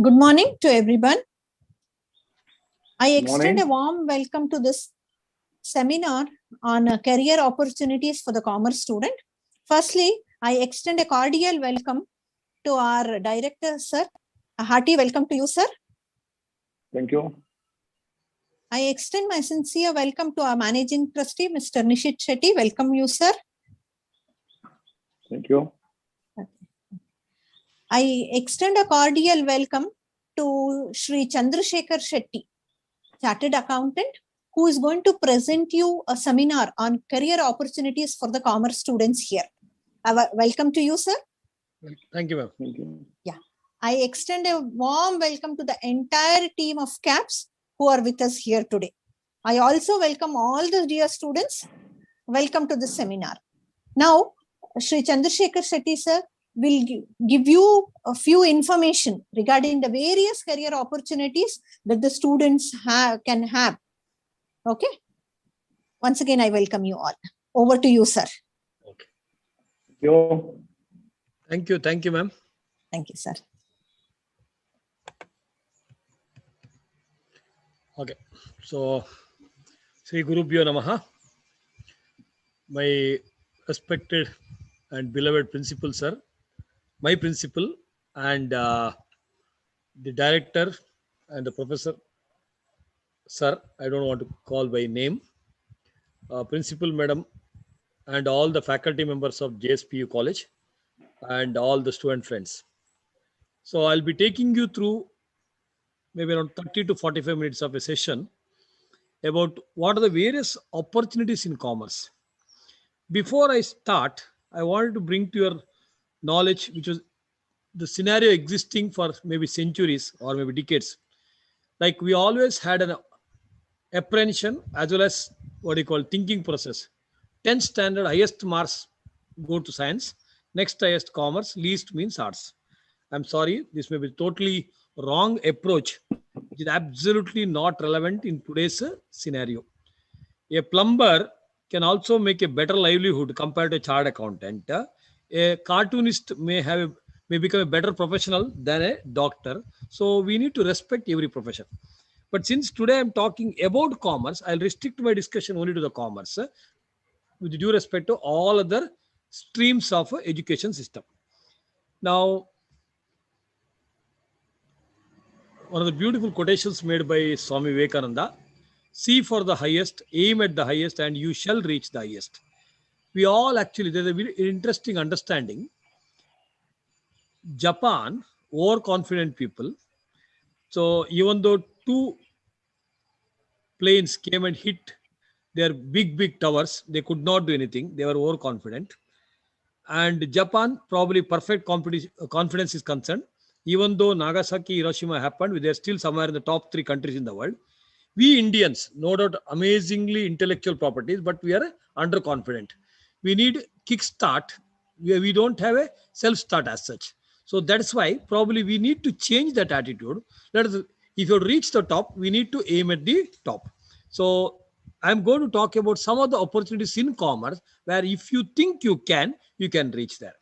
Good morning to everyone. I extend Morning. a warm welcome to this seminar on career opportunities for the commerce student. Firstly, I extend a cordial welcome to our director, sir. A hearty welcome to you, sir. Thank you. I extend my sincere welcome to our managing trustee, Mr. Nishit Shetty. Welcome you, sir. Thank you. I extend a cordial welcome to Shri Chandrasekhar Shetty, Chartered Accountant, who is going to present you a seminar on career opportunities for the commerce students here. Welcome to you, sir. Thank you, ma'am. Thank you. Yeah. I extend a warm welcome to the entire team of CAPS who are with us here today. I also welcome all the dear students. Welcome to this seminar. Now, Shri Chandrasekhar Shetty, sir, will give you a few information regarding the various career opportunities that the students can have. Okay. Once again, I welcome you all. Over to you, sir. Okay. Thank you. Thank you, ma'am. Thank you, sir. Okay. So, Sri Gurubhyo Namaha. My respected and beloved principal, sir, my principal and the director and the professor, sir, I don't want to call by name, principal madam, and all the faculty members of JSPU College and all the student friends. So I'll be taking you through maybe around 30 to 45 minutes of a session about what are the various opportunities in commerce. Before I start, I wanted to bring to your knowledge, which was the scenario existing for maybe centuries or maybe decades. Like we always had an apprehension as well as what you call thinking process. 10th standard, highest marks go to science, next highest commerce, least means arts. I'm sorry, this may be totally wrong approach. It is absolutely not relevant in today's scenario. A plumber can also make a better livelihood compared to a chartered accountant. A cartoonist may become a better professional than a doctor. So we need to respect every profession. But since today I'm talking about commerce, I'll restrict my discussion only to the commerce, with due respect to all other streams of education system. Now, one of the beautiful quotations made by Swami Vivekananda: see for the highest, aim at the highest, and you shall reach the highest. We all actually, there's a very interesting understanding. Japan, overconfident people. So even though two planes came and hit their big towers, they could not do anything. They were overconfident. And Japan, probably perfect confidence is concerned. Even though Nagasaki, Hiroshima happened, they're still somewhere in the top 3 countries in the world. We Indians, no doubt, amazingly intellectual properties, but we are underconfident. We need kickstart. We don't have a self-start as such. So that's why probably we need to change that attitude. That is, if you reach the top, we need to aim at the top. So I'm going to talk about some of the opportunities in commerce where if you think you can reach there.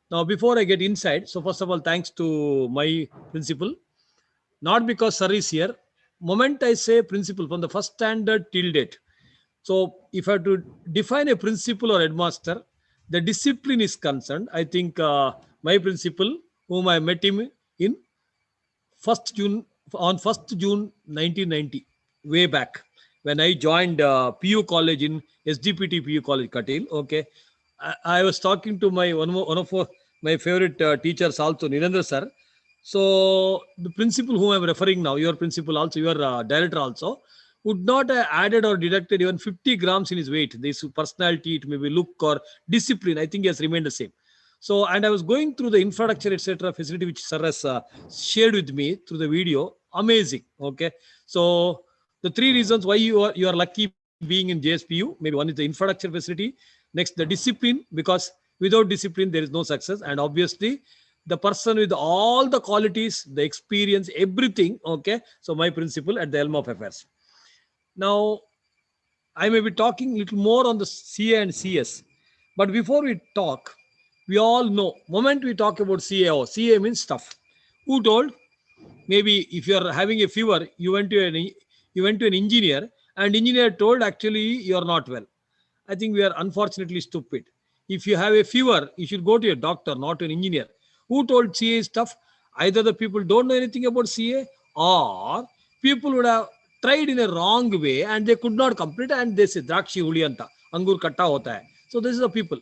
Now, before I get inside, so first of all, thanks to my principal, not because sir is here. Moment I say principal, from the first standard till date. So if I have to define a principal or headmaster, the discipline is concerned. I think my principal, whom I met him in 1st June, on 1st June 1990, way back when I joined PU College in SDPT PU College, Katil. Okay, I was talking to my one of my favorite teachers also, Nirendra sir. So the principal whom I'm referring now, your principal also, your director also, would not have added or deducted even 50 grams in his weight. This personality, it may be look or discipline, I think he has remained the same. So, and I was going through the infrastructure, etc., facility which sir has shared with me through the video. Amazing. Okay. So the 3 reasons why you are lucky being in JSPU, maybe one is the infrastructure facility, next the discipline, because without discipline there is no success, and obviously the person with all the qualities, the experience, everything. Okay. So my principal at the helm of affairs. Now, I may be talking a little more on the CA and CS, but before we talk, we all know, moment we talk about CAO, CA means stuff. Who told? Maybe if you are having a fever, you went to an engineer, and engineer told actually you are not well. I think we are unfortunately stupid. If you have a fever, you should go to a doctor, not to an engineer. Who told CA stuff? Either the people don't know anything about CA, or people would have tried in a wrong way and they could not complete, and they say Drakshi Hulianta, Angur Katta hota hai. So this is the people.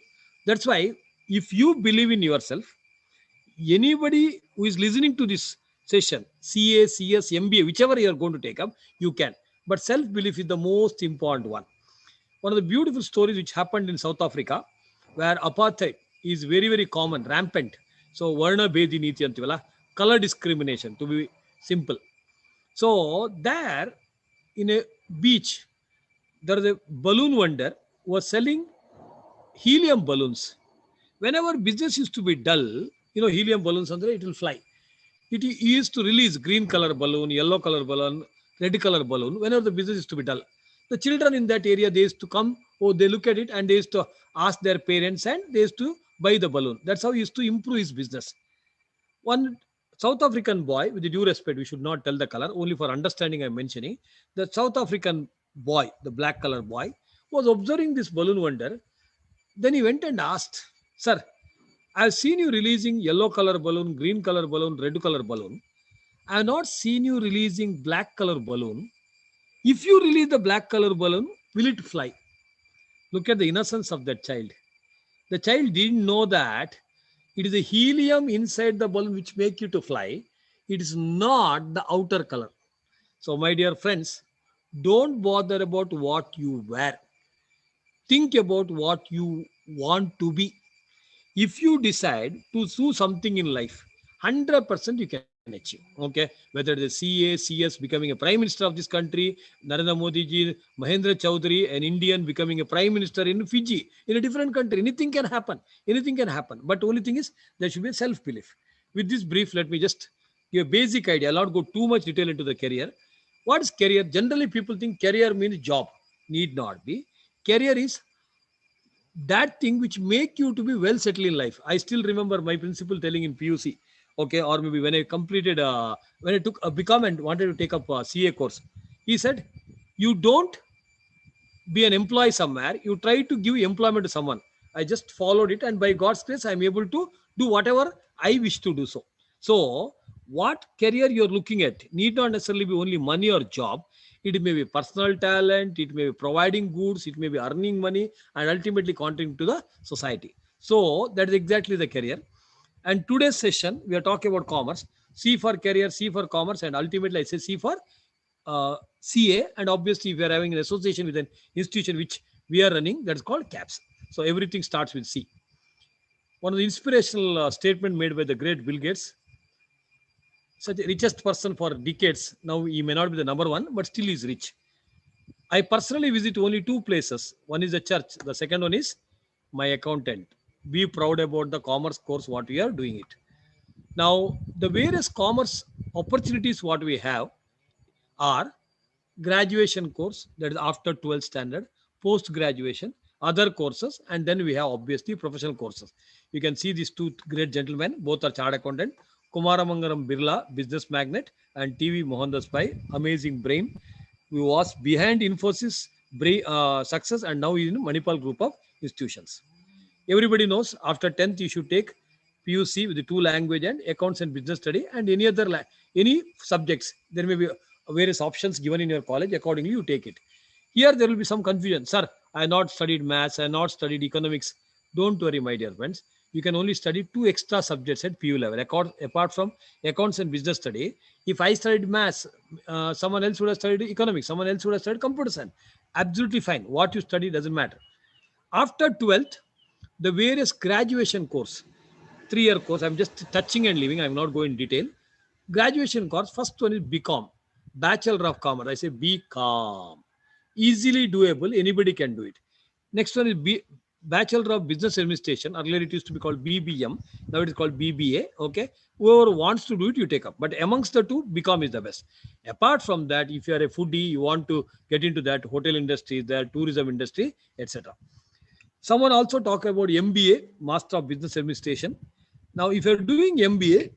That's why if you believe in yourself, anybody who is listening to this session, CA, CS, MBA, whichever you are going to take up, you can. But self-belief is the most important one. One of the beautiful stories which happened in South Africa, where apartheid is very, very common, rampant. So, Varna Bedi Niti antivala, color discrimination, to be simple. So, there in a beach, there is a balloon vendor who was selling helium balloons. Whenever business used to be dull, helium balloons, it will fly. It used to release green color balloon, yellow color balloon, red color balloon whenever the business is to be dull. The children in that area, they used to come, they look at it and they used to ask their parents and they used to buy the balloon. That's how he used to improve his business. One South African boy, with due respect, we should not tell the color, only for understanding I'm mentioning. The South African boy, the black color boy, was observing this balloon wonder. Then he went and asked, "Sir, I've seen you releasing yellow color balloon, green color balloon, red color balloon. I have not seen you releasing black color balloon. If you release the black color balloon, will it fly?" Look at the innocence of that child. The child didn't know that it is the helium inside the balloon which make you to fly. It is not the outer color. So, my dear friends, don't bother about what you wear. Think about what you want to be. If you decide to do something in life, 100% you can achieve. Okay, whether it is CA, CS becoming a prime minister of this country, Narendra Modi ji, Mahendra Chaudhary, an Indian becoming a prime minister in Fiji, in a different country, anything can happen. Anything can happen. But the only thing is there should be a self-belief. With this brief, let me just give a basic idea. I'll not go too much detail into the career. What is career? Generally, people think career means job. Need not be. Career is that thing which make you to be well settled in life. I still remember my principal telling in PUC, okay, or maybe when I completed, when I took a become and wanted to take up a CA course, he said, you don't be an employee somewhere, you try to give employment to someone. I just followed it, and by God's grace, I'm able to do whatever I wish to do. So what career you're looking at need not necessarily be only money or job. It may be personal talent, it may be providing goods, it may be earning money, and ultimately contributing to the society. So that is exactly the career. And today's session, we are talking about commerce. C for career, C for commerce, and ultimately I say C for CA. And obviously, we are having an association with an institution which we are running, that's called CAPS. So everything starts with C. One of the inspirational statement made by the great Bill Gates, such a richest person for decades. Now he may not be the number one, but still is rich. I personally visit only two places. One is the church. The second one is my accountant. Be proud about the commerce course, what we are doing it. Now, the various commerce opportunities what we have are graduation course, that is after 12th standard, post graduation, other courses, and then we have obviously professional courses. You can see these two great gentlemen, both are chartered accountant. Kumaramangalam Birla, business magnate, and TV Mohandas Pai, amazing brain, who was behind Infosys success and now in Manipal group of institutions. Everybody knows after 10th you should take PUC with the two language and accounts and business study, and any other any subjects. There may be various options given in your college. Accordingly, you take it. Here there will be some confusion. Sir, I have not studied maths, I have not studied economics. Don't worry, my dear friends. You can only study two extra subjects at PU level. Apart from accounts and business study, if I studied maths, someone else would have studied economics, someone else would have studied computer science. Absolutely fine. What you study doesn't matter. After 12th, the various graduation course, 3-year course, I'm just touching and leaving, I'm not going in detail. Graduation course, first one is BCom, Bachelor of Commerce. I say BCom. Easily doable, anybody can do it. Next one is Bachelor of Business Administration. Earlier it used to be called BBM. Now it is called BBA. Okay. Whoever wants to do it, you take up. But amongst the two, BCom is the best. Apart from that, if you are a foodie, you want to get into that, hotel industry, the tourism industry, etc. Someone also talked about MBA, Master of Business Administration. Now, if you're doing MBA,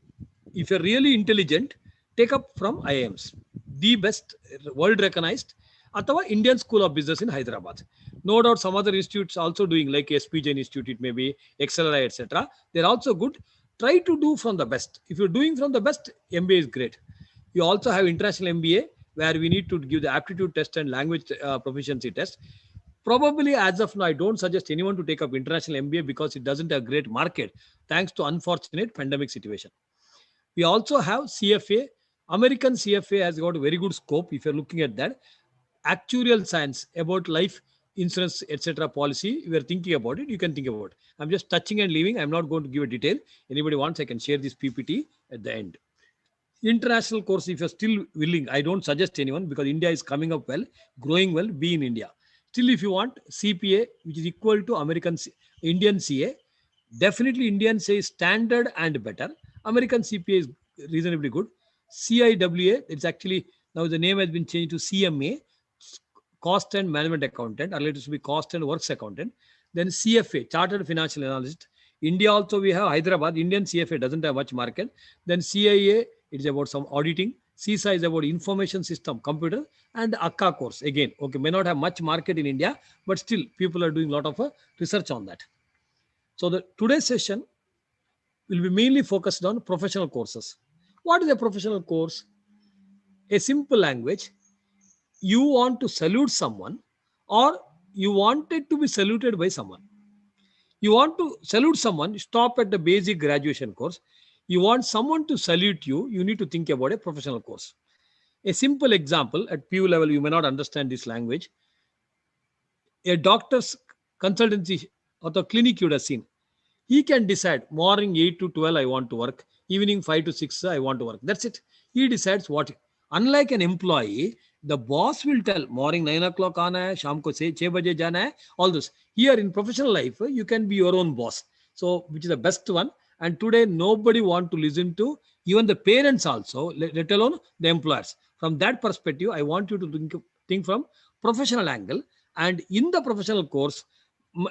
if you're really intelligent, take up from IIMs, the best world recognized, Atava Indian School of Business in Hyderabad. No doubt some other institutes also doing like SP Jain Institute, it may be XLI, etc. They're also good. Try to do from the best. If you're doing from the best, MBA is great. You also have international MBA where we need to give the aptitude test and language proficiency test. Probably as of now, I don't suggest anyone to take up international MBA because it doesn't have great market thanks to unfortunate pandemic situation. We also have CFA. American CFA has got a very good scope if you're looking at that. Actuarial science about life insurance, etc. policy, we are thinking about it. You can think about it. I'm just touching and leaving. I'm not going to give a detail. Anybody wants, I can share this PPT at the end. International course, if you're still willing, I don't suggest anyone because India is coming up well, growing well, be in India. Still, if you want CPA, which is equal to Indian CA, definitely Indian CA is standard and better. American CPA is reasonably good. CIWA, it's actually, now the name has been changed to CMA, Cost and Management Accountant, earlier it used to be Cost and Works Accountant. Then CFA, Chartered Financial Analyst. India also we have Hyderabad, Indian CFA doesn't have much market. Then CIA, it's about some auditing. CISA is about information system, computer, and akka course. Again, okay, may not have much market in India, but still people are doing a lot of research on that. So the today's session will be mainly focused on professional courses. What is a professional course? A simple language. You want to salute someone or you wanted to be saluted by someone. You want to salute someone, stop at the basic graduation course. You want someone to salute you, you need to think about a professional course. A simple example, at PU level, you may not understand this language. A doctor's consultancy or the clinic you would have seen, he can decide morning 8 to 12, I want to work. Evening 5 to 6, I want to work. That's it. He decides what. Unlike an employee, the boss will tell morning 9 o'clock aana hai, sham ko 6 baje jana hai, all this. Here in professional life, you can be your own boss. So, which is the best one. And today, nobody want to listen to even the parents also, let alone the employers. From that perspective, I want you to think from professional angle. And in the professional course,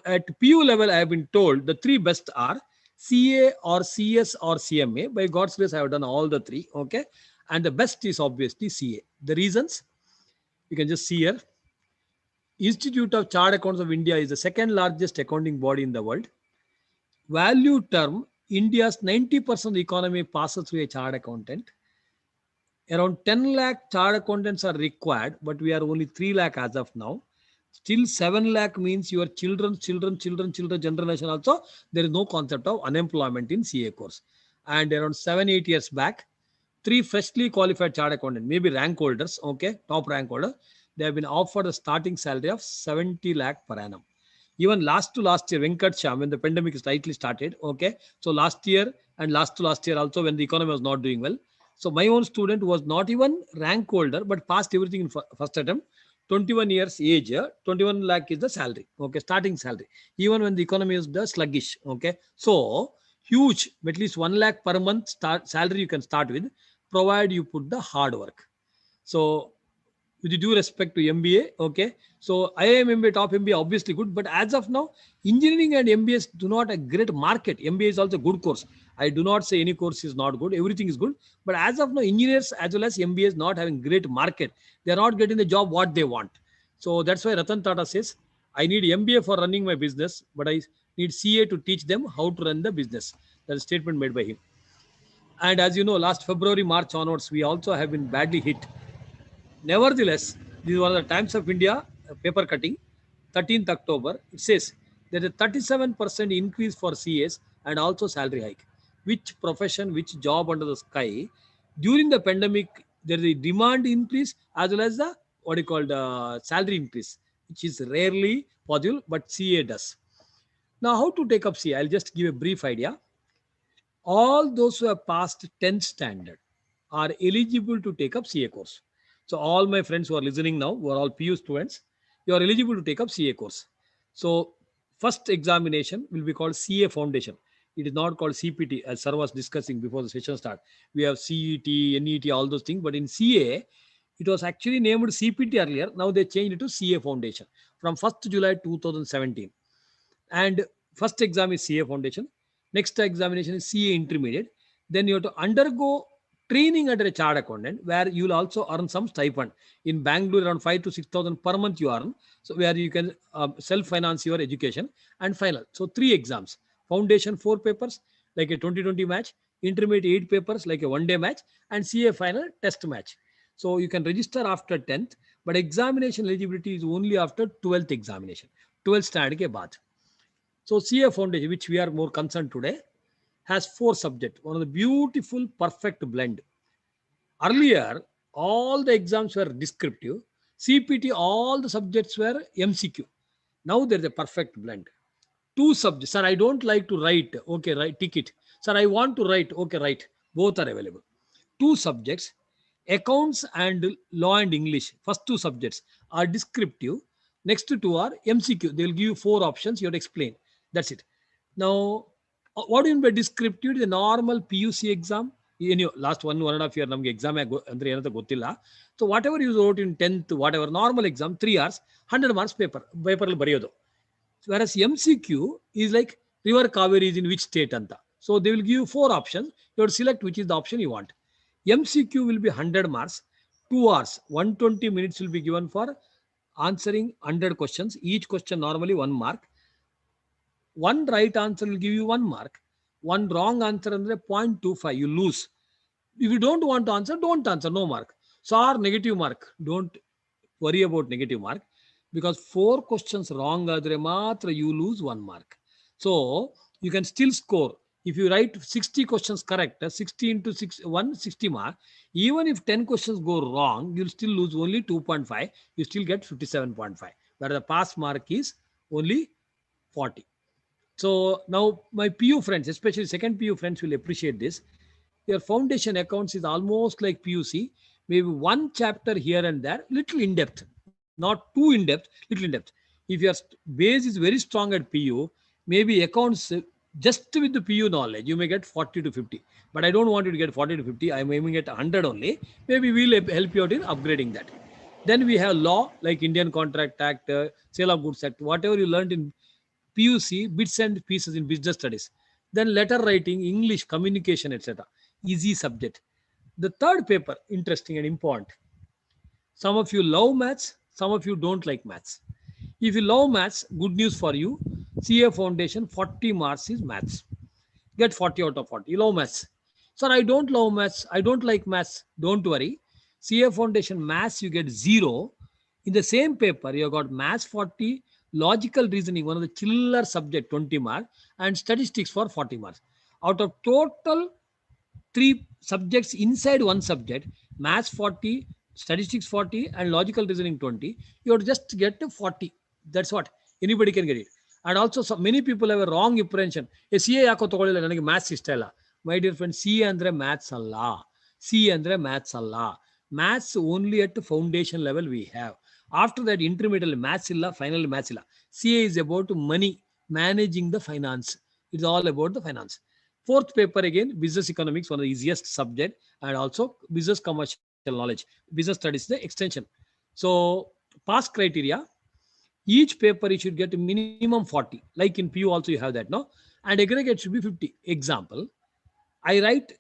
at PU level, I have been told the three best are CA or CS or CMA. By God's grace, I have done all the three. Okay. And the best is obviously CA. The reasons you can just see here. Institute of Chartered Accountants of India is the second largest accounting body in the world. Value term, India's 90% of the economy passes through a chartered accountant. Around 10 lakh chartered accountants are required, but we are only 3 lakh as of now. Still 7 lakh means your children generation also, there is no concept of unemployment in CA course. And around 7-8 years back, 3 freshly qualified chartered accountants, maybe rank holders, okay, top rank holder, they have been offered a starting salary of 70 lakh per annum. Even last year, Venkat Sham, when the pandemic slightly started, okay, so last year and last year also when the economy was not doing well. So my own student was not even rank holder, but passed everything in first attempt. 21 years age, 21 lakh is the salary, okay, starting salary, even when the economy is the sluggish, okay. So huge, at least 1 lakh per month start salary you can start with, provide you put the hard work. So with due respect to MBA, okay, so IIM MBA, top MBA, obviously good, but as of now, engineering and MBAs do not a great market. MBA is also a good course. I do not say any course is not good. Everything is good. But as of now, engineers as well as MBAs not having great market. They are not getting the job what they want. So that's why Ratan Tata says, I need MBA for running my business, but I need CA to teach them how to run the business. That's a statement made by him. And as you know, last February, March onwards, we also have been badly hit. Nevertheless, this is one of the Times of India paper cutting, 13th October. It says there is a 37% increase for CAs and also salary hike. Which profession, which job under the sky? During the pandemic, there is a demand increase as well as the what you call the salary increase, which is rarely possible, but CA does. Now, how to take up CA? I'll just give a brief idea. All those who have passed 10th standard are eligible to take up CA course. So all my friends who are listening now, who are all PU students, you are eligible to take up CA course. So first examination will be called CA Foundation. It is not called CPT, as Sir was discussing before the session start. We have CET, NET, all those things. But in CA, it was actually named CPT earlier. Now they changed it to CA Foundation from 1st July 2017. And first exam is CA Foundation. Next examination is CA Intermediate. Then you have to undergo training under a chartered accountant, where you will also earn some stipend. In Bangalore, around 5 to 6,000 per month you earn. So where you can self-finance your education. And final. So 3 exams. Foundation 4 papers, like a 2020 match. Intermediate 8 papers, like a one-day match. And CA final test match. So you can register after 10th, but examination eligibility is only after 12th examination. 12th standard ke baad. So CA Foundation, which we are more concerned today, has 4 subjects. One of the beautiful, perfect blend. Earlier, all the exams were descriptive. CPT, all the subjects were MCQ. Now there's a perfect blend. 2 subjects. Sir, I don't like to write. Okay, write, tick it. Sir, I want to write. Okay, write. Both are available. 2 subjects, accounts and law and English. First 2 subjects are descriptive. Next 2 are MCQ. They'll give you 4 options. You have to explain. That's it. Now, what do you mean by descriptive? The normal PUC exam. In your last 1.5 year, namge exam andre ಏನಂತ ಗೊತ್ತಿಲ್ಲ. So whatever you wrote in 10th, whatever normal exam, 3 hours, 100 marks paper ಅಲ್ಲಿ ಬರೆಯೋದು. Whereas MCQ is like river Kaveri is in which state anta. So they will give you 4 options. You have to select which is the option you want. MCQ will be 100 marks, 2 hours, 120 minutes will be given for answering 100 questions. Each question normally 1 mark. 1 right answer will give you 1 mark. 1 wrong answer andre 0.25. You lose. If you don't want to answer, don't answer. No mark. So our negative mark. Don't worry about negative mark, because 4 questions wrong adre matra you lose 1 mark. So you can still score. If you write 60 questions correct, 60 into 6, 160 mark. Even if 10 questions go wrong, you'll still lose only 2.5. You still get 57.5. Where the pass mark is only 40. So now my PU friends, especially second PU friends, will appreciate this. Your foundation accounts is almost like PUC. Maybe 1 chapter here and there, little in depth. Not too in depth, little in depth. If your base is very strong at PU, maybe accounts just with the PU knowledge, you may get 40 to 50. But I don't want you to get 40 to 50. I'm aiming at 100 only. Maybe we'll help you out in upgrading that. Then we have law, like Indian Contract Act, Sale of Goods Act, whatever you learned in PUC, bits and pieces in business studies. Then letter writing, English, communication, etc. Easy subject. The third paper, interesting and important. Some of you love maths, some of you don't like maths. If you love maths, good news for you. CA Foundation, 40 marks is maths. Get 40 out of 40. You love maths. Sir, I don't love maths. I don't like maths. Don't worry. CA Foundation maths, you get 0. In the same paper, you got maths 40, logical reasoning, one of the chiller subject, 20 marks, and statistics for 40 marks. Out of total 3 subjects inside 1 subject, maths 40, statistics 40, and logical reasoning 20, you have to just get to 40. That's what. Anybody can get it. And also, so many people have a wrong impression. CA yako togolilla nanage maths ishta illa. My dear friend, CA andre maths alla. CA andre maths alla. Maths only at the foundation level we have. After that, intermediate maths illa, final maths illa. CA is about money, managing the finance. It's all about the finance. 4th paper again, business economics, one of the easiest subject, and also business commercial knowledge. Business studies, the extension. So pass criteria, each paper you should get minimum 40. Like in PU also you have that, no? And aggregate should be 50. Example, I write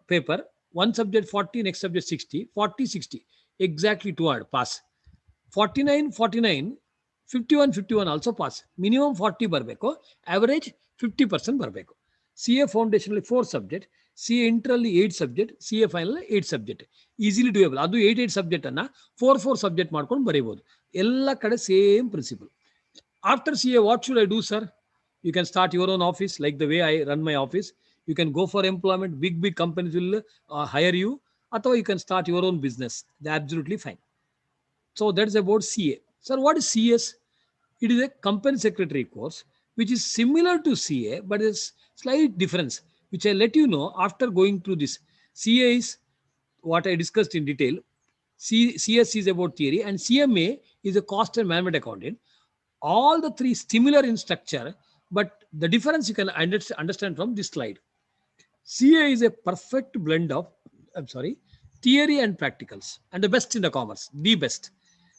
paper, 1 subject 40, next subject 60, 40, 60. Exactly 2 hours, pass. 49, 49, 51, 51 also pass. Minimum 40 ಬರಬೇಕು, average 50% ಬರಬೇಕು. CA Foundation 4 subject, CA Interally 8 subject, CA Final 8 subject. Easily doable. ಅದು 8 subject ಅನ್ನ 4 subject ಮಾಡ್ಕೊಂಡು ಬರೀಬಹುದು. ಎಲ್ಲ ಕಡೆ same principle. After CA, what should I do, sir? You can start your own office, like the way I run my office. You can go for employment. Big companies will hire you. Or you can start your own business. They're absolutely fine. So that's about CA. Sir, what is CS? It is a company secretary course, which is similar to CA, but there's slight difference, which I let you know after going through this. CA is what I discussed in detail. CS is about theory, and CMA is a cost and management accountant. All the 3 similar in structure, but the difference you can understand from this slide. CA is a perfect blend of, theory and practicals, and the best in the commerce, the best.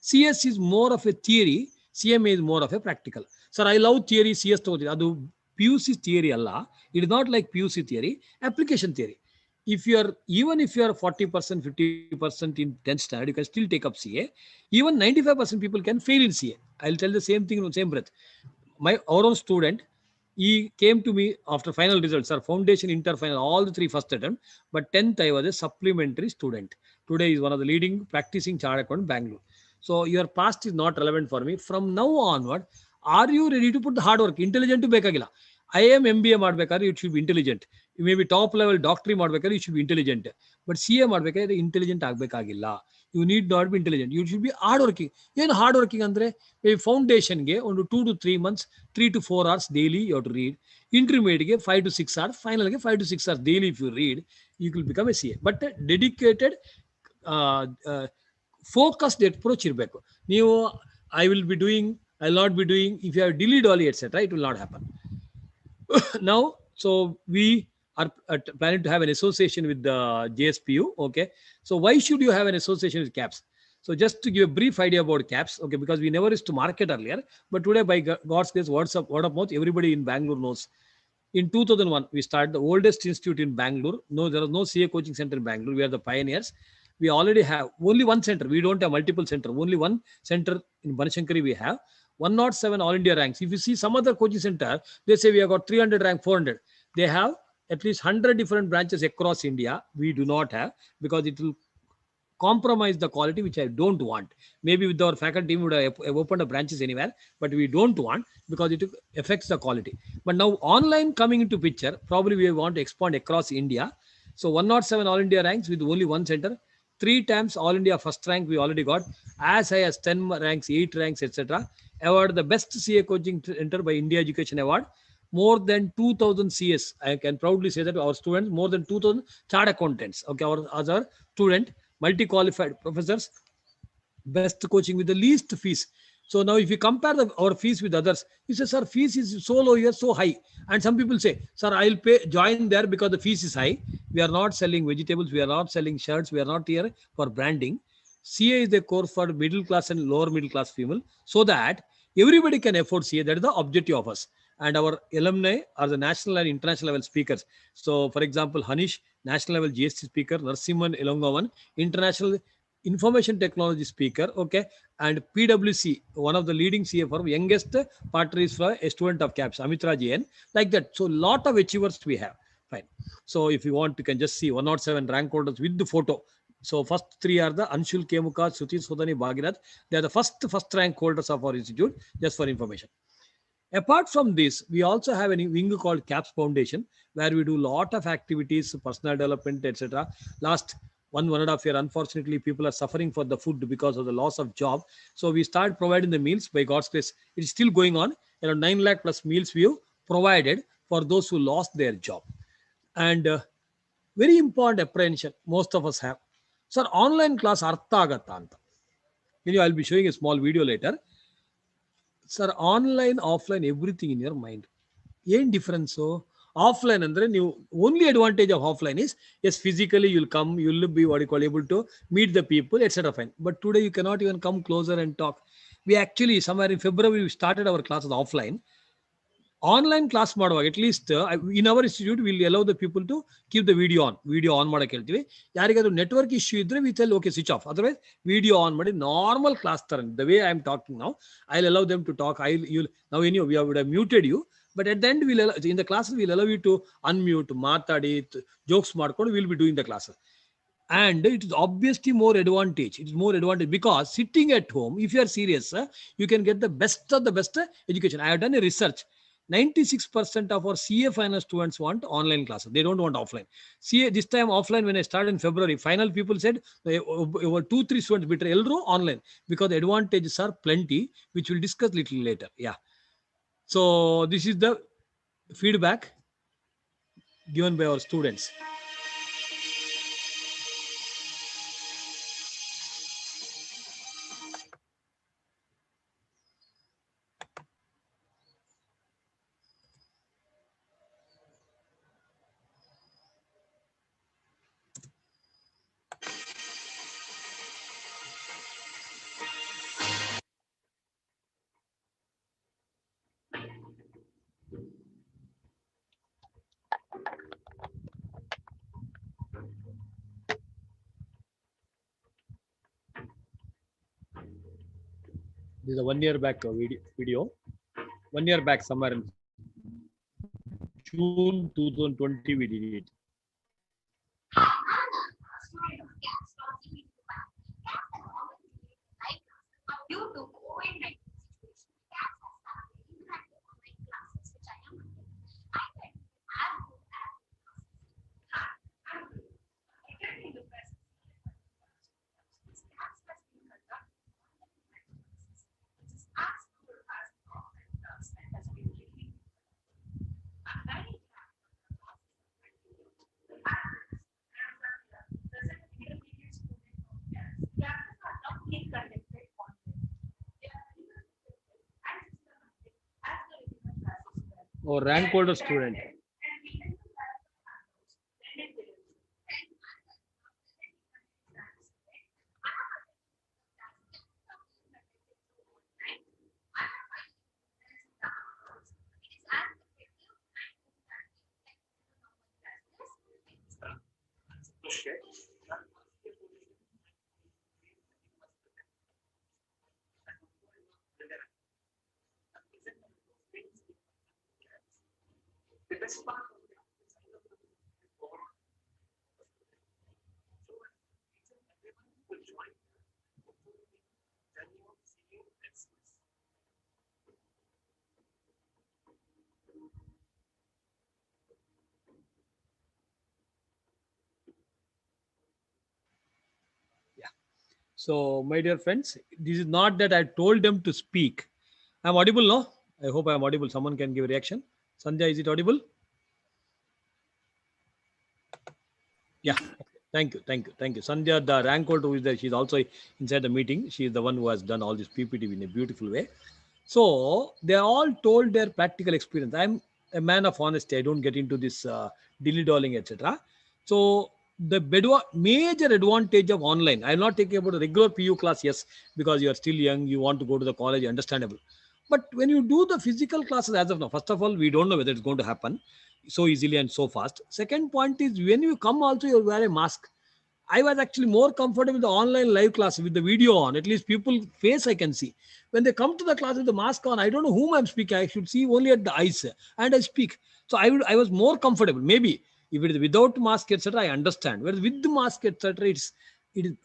CS is more of a theory, CMA is more of a practical. Sir, I love theory, CS ತಗೋತೀನಿ. ಅದು PUC theory ಅಲ್ಲ. It is not like PUC theory, application theory. if you are, even if you are 40%, 50% in 10th standard, you can still take up CA. Even 95% people can fail in CA. I'll tell the same thing in the same breath. Our own student, he came to me after final results, our foundation, inter final, all the three first attempt. But 10th, I was a supplementary student. Today is one of the leading practicing chartered accountant in Bangalore. So your past is not relevant for me. From now onward, are you ready to put the hard work? Intelligent to Bekagila. IIM MBA ಮಾಡ್ಬೇಕಾದ್ರೆ it should be intelligent. You may be top level doctorate ಮಾಡ್ಬೇಕಾದ್ರೆ it should be intelligent. But CA ಮಾಡ್ಬೇಕಾದ್ರೆ intelligent ಆಗಬೇಕಾಗಿಲ್ಲ. You need not be intelligent. You should be hard working. ಏನು hard working ಅಂದ್ರೆ ಫೌಂಡೇಶನ್ಗೆ ಒಂದು 2 to 3 months, 3 to 4 hours daily you have to read. Intermediate 5 to 6 hours, final 5 to 6 hours daily if you read, you will become a CA. But dedicated, focused approach ಇರಬೇಕು. ನೀವು I will be doing, I will not be doing, if you have delete all etc., it will not happen. Now, so we are planning to have an association with the JSPU. Okay. So why should you have an association with CAPS? So just to give a brief idea about CAPS, okay, because we never used to market earlier, but today by God's grace, word of mouth, everybody in Bangalore knows. In 2001, we started the oldest institute in Bangalore. No, there was no CA coaching center in Bangalore. We are the pioneers. We already have only one center. We don't have multiple center. Only one center in Banashankari we have. 107 All India ranks. If you see some other coaching center, they say we have got 300 rank, 400. They have at least 100 different branches across India. We do not have, because it will compromise the quality, which I don't want. Maybe with our faculty team would have opened up branches anywhere, but we don't want, because it affects the quality. But now online coming into picture, probably we want to expand across India. So 107 All India ranks with only one center. 3 times All India first rank we already got, as high as 10 ranks, 8 ranks, etc. Award the best CA coaching center by India Education Award. More than 2,000 CS. I can proudly say that our students, more than 2,000 chartered accountants. Okay, our student, multi-qualified professors, best coaching with the least fees. So now if you compare our fees with others, you say, sir, fees is so low here, so high. And some people say, sir, I'll join there because the fees is high. We are not selling vegetables. We are not selling shirts. We are not here for branding. CA is the course for middle class and lower middle class people, so that everybody can afford CA. That is the objective of us. And our alumni are the national and international level speakers. So for example, Hanish, national level GST speaker, Narsimhan Elongavan, international information technology speaker, okay, and PwC, one of the leading CA firm, youngest partner is for a student of CAPS, Amitra Jain, like that. So lot of achievers we have. Fine. So if you want, you can just see 107 rank holders with the photo. So first 3 are the Anshul Kemuka, Suti Sodani, Bhagirath. They are the first rank holders of our institute, just for information. Apart from this, we also have a wing called CAPS Foundation, where we do a lot of activities, personal development, etc. Last 1.5 years, unfortunately, people are suffering for the food because of the loss of job. So we start providing the meals. By God's grace, it is still going on. Around 9 lakh plus meals we have provided for those who lost their job. And very important apprehension most of us have. Sir, online class artha agatta anta. I'll be showing a small video later. Sir, online, offline, everything in your mind. What difference? So, offline, andre, only advantage of offline is, yes, physically you'll come, you'll be able to meet the people, etc. Fine. But today you cannot even come closer and talk. We actually, somewhere in February, we started our classes offline. Online class ಮಾಡುವಾಗ at least in our institute we'll allow the people to keep the video on ಮಾಡಕ್ಕೆ ಹೇಳ್ತೀವಿ. ಯಾರಿಗಾದ್ರೂ network issue ಇದ್ರೆ we tell okay, switch off. Otherwise video on ಮಾಡಿ normal class ತರ, the way I am talking now, I'll allow them to talk. Now anyway we would have muted you, but at the end in the classes we'll allow you to unmute, ಮಾತಾಡಿ, jokes ಮಾಡ್ಕೊಂಡು we'll be doing the classes. And it is obviously more advantage. It is more advantage because sitting at home, if you are serious, you can get the best of the best education. I have done a research. 96% of our CA final students want online classes. They don't want offline. CA this time offline, when I started in February, final people said over 2-3 students bitter elro online, because the advantages are plenty, which we'll discuss little later. Yeah. So this is the feedback given by our students. This is a 1 year back video. 1 year back, somewhere in June 2020, we did it. Due to COVID-19 Or rank holder student. So, my dear friends, this is not that I told them to speak. I'm audible, no? I hope I'm audible. Someone can give a reaction. Sanjay, is it audible? Yeah. Thank you. Sandhya, the rank holder who is there, she's also inside the meeting. She is the one who has done all this PPT in a beautiful way. So they all told their practical experience. I'm a man of honesty. I don't get into this dilly-dallying, etc. So the major advantage of online, I'm not talking about a regular PU class, yes, because you are still young, you want to go to the college, understandable. But when you do the physical classes as of now, first of all, we don't know whether it's going to happen so easily and so fast. Second point is when you come also, you wear a mask. I was actually more comfortable with the online live class with the video on. At least people face I can see. When they come to the class with the mask on, I don't know whom I'm speaking. I should see only at the eyes and I speak. So I was more comfortable. Maybe if it is without mask, etc., I understand. Whereas with the mask, etc., it is,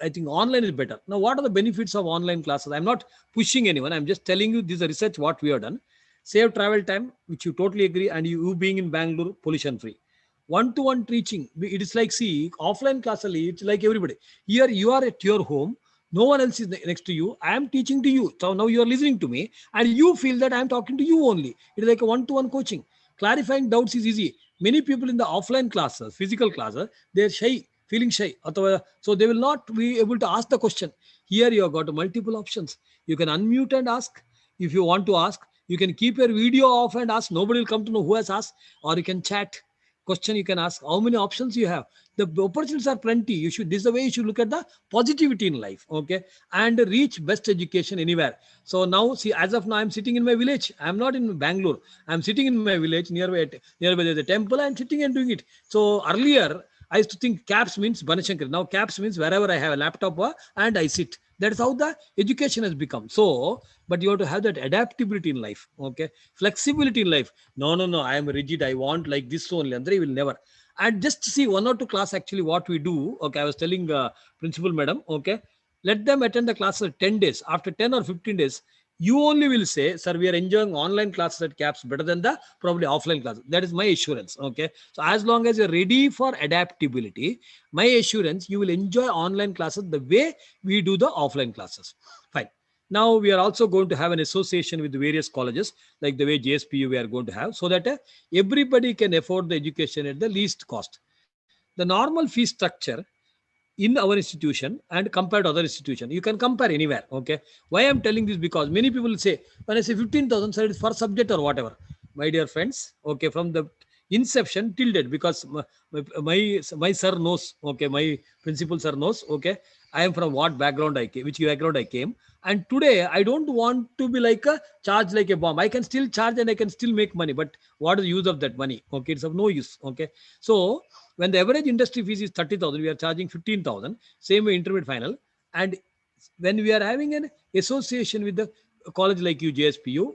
I think online is better. Now, what are the benefits of online classes? I'm not pushing anyone. I'm just telling you this is a research what we have done. Save travel time, which you totally agree, and you being in Bangalore, pollution free. One-to-one teaching, it is like, see, offline class, it's like everybody. Here you are at your home, no one else is next to you. I am teaching to you. So now you are listening to me and you feel that I am talking to you only. It is like a one-to-one coaching. Clarifying doubts is easy. Many people in the offline classes, physical classes, they are shy, feeling shy. So they will not be able to ask the question. Here you have got multiple options. You can unmute and ask if you want to ask. You can keep your video off and ask. Nobody will come to know who has asked. Or you can chat. Question you can ask. How many options you have? The opportunities are plenty. This is the way you should look at the positivity in life. Okay. And reach best education anywhere. So now, see, as of now, I'm sitting in my village. I'm not in Bangalore. I'm sitting in my village nearby there's a temple. I'm sitting and doing it. So earlier, I used to think CAPS means Banashankar. Now CAPS means wherever I have a laptop and I sit. That is how the education has become. So, but you have to have that adaptability in life. Okay. Flexibility in life. No. I am rigid. I want like this only. Andre will never. And just see 1 or 2 class actually what we do. Okay. I was telling principal madam. Okay. Let them attend the class for 10 days. After 10 or 15 days, you only will say, sir, we are enjoying online classes at CAPS better than the probably offline classes. That is my assurance. Okay. So as long as you're ready for adaptability, my assurance, you will enjoy online classes the way we do the offline classes. Fine. Now we are also going to have an association with various colleges, like the way JSPU we are going to have, so that everybody can afford the education at the least cost. The normal fee structure in our institution and compared to other institutions, you can compare anywhere. Okay. Why I'm telling this? Because many people say, when I say 15,000, sir, it's for subject or whatever. My dear friends, okay, from the inception till date, because my sir knows, okay, my principal sir knows, okay, I am from what background I came, which background I came. And today I don't want to be like a charge like a bomb. I can still charge and I can still make money, but what is the use of that money? Okay, it's of no use. Okay. So when the average industry fees is 30,000, we are charging 15,000, same way intermediate final. And when we are having an association with the college like you, JSPU,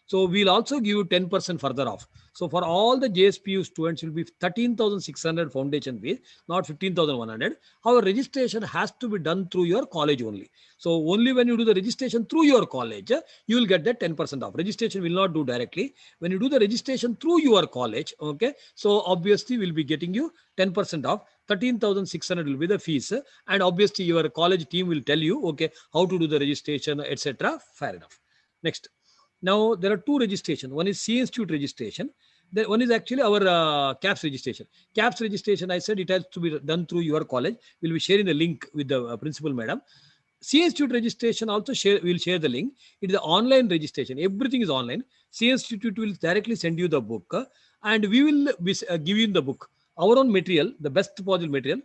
so we'll also give you 10% further off. So for all the JSPU students will be 13,600 foundation fee, not 15,100. However, registration has to be done through your college only. So only when you do the registration through your college, you will get that 10% off. Registration will not do directly. When you do the registration through your college, okay, so obviously we'll be getting you 10% off. 13,600 will be the fees, and obviously your college team will tell you, okay, how to do the registration, etc. Fair enough. Next. Now there are two registration. One is C Institute registration. Then one is actually our CAPS registration. CAPS registration, I said it has to be done through your college. We'll be sharing the link with the principal madam. C Institute registration also we'll share the link. It is the online registration. Everything is online. C Institute will directly send you the book, and we will be, give you the book. Our own material, the best possible material,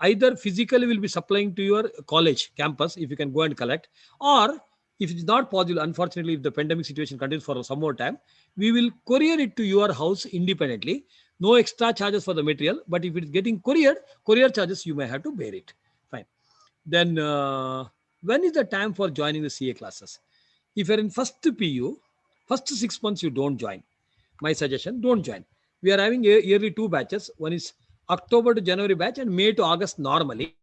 either physically will be supplying to your college campus if you can go and collect, or if it is not possible, unfortunately, if the pandemic situation continues for some more time, we will courier it to your house independently. No extra charges for the material, but if it is getting couriered, courier charges you may have to bear it. Fine. Then when is the time for joining the CA classes? If you're in first PU, first 6 months you don't join. My suggestion, don't join. We are having yearly 2 batches. One is October to January batch and May to August normally.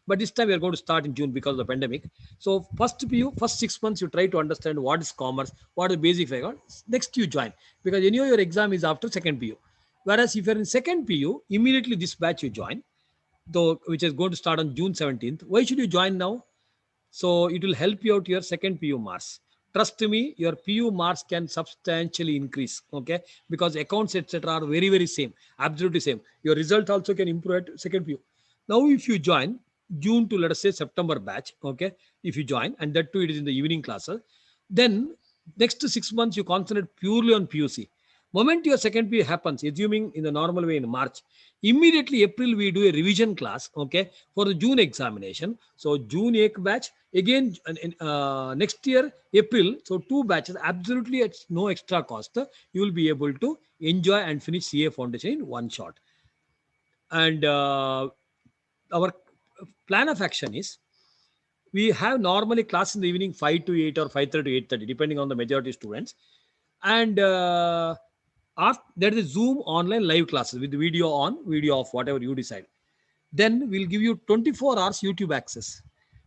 But this time we are going to start in June because of the pandemic. So first PU, first 6 months, you try to understand what is commerce, what is basic figure. Next you join, because anyway your exam is after second PU. Whereas if you're in second PU, immediately this batch you join, though, which is going to start on June 17th. Why should you join now? So it will help you out your second PU marks. Trust me, your PU marks can substantially increase, okay? Because accounts, etc. are very, very same, absolutely same. Your result also can improve at second PU. Now, if you join June to, let us say, September batch, okay, if you join, and that too, it is in the evening classes, then next 6 months, you concentrate purely on PUC. Moment your second PU happens, assuming in the normal way in March, immediately April, we do a revision class, okay, for the June examination. So June 8 batch, again, next year, April, so 2 batches, absolutely at no extra cost, you will be able to enjoy and finish CA foundation in one shot. And our plan of action is, we have normally class in the evening 5 to 8 or 5:30 to 8:30, depending on the majority students. And after there is a Zoom online live classes with video on, video off, whatever you decide. Then we'll give you 24 hours YouTube access.